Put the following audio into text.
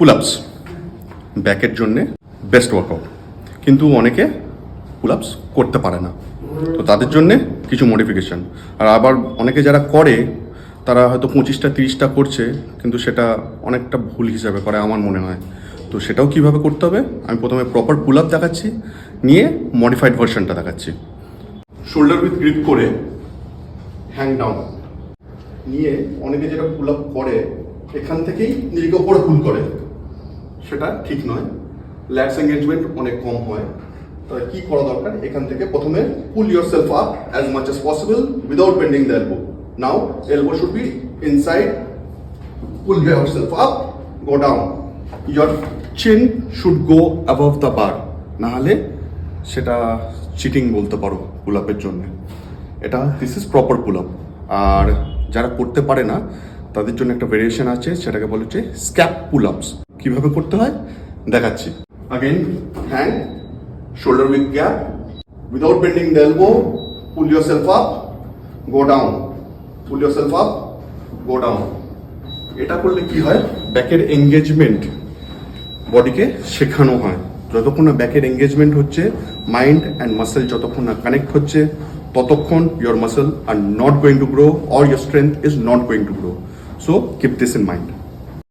পুল আপস ব্যাকের জন্যে বেস্ট ওয়ার্কআউট, কিন্তু অনেকে পুল আপস করতে পারে না, তো তাদের জন্যে কিছু মডিফিকেশান। আর আবার অনেকে যারা করে তারা হয়তো 25টা 30টা করছে, কিন্তু সেটা অনেকটা ভুল হিসাবে করে আমার মনে হয়। তো সেটাও কিভাবে করতে হবে আমি প্রথমে প্রপার পুল আপ দেখাচ্ছি, নিয়ে মডিফাইড ভার্সনটা দেখাচ্ছি। শোল্ডার উইথ গ্রিপ করে হ্যাং ডাউন নিয়ে অনেকে যেটা পুল আপ করে এখান থেকেই নিজেকে ওপরে পুল করে, সেটা ঠিক নয়। ল্যাটস এঙ্গেজমেন্ট অনেক কম হয়। তাহলে কি করা দরকার, এখান থেকে প্রথমে pull yourself up as much as possible without bending the elbow. Now elbow should be inside, pull yourself up, go down, your chin should go above the bar, নাহলে সেটা চিটিং বলতে পারো pull আপের জন্য। এটা this is proper pull up. আর যারা করতে পারে না তাদের জন্য একটা ভেরিয়েশন আছে, সেটাকে বলা হচ্ছে স্ক্যাপ পুল আপস। কীভাবে করতে হয় দেখাচ্ছি। Again, hand, shoulder width gap, without bending the elbow, pull yourself up, go down, pull yourself up, go down. এটা করলে কি হয়, ব্যাকের এঙ্গেজমেন্ট বডিকে শেখানো হয়। যতক্ষণ না ব্যাকের এঙ্গেজমেন্ট হচ্ছে, মাইন্ড অ্যান্ড মাসেল যতক্ষণ না কানেক্ট হচ্ছে, ততক্ষণ your muscle are not going to grow or your strength is not going to grow. So keep this in mind.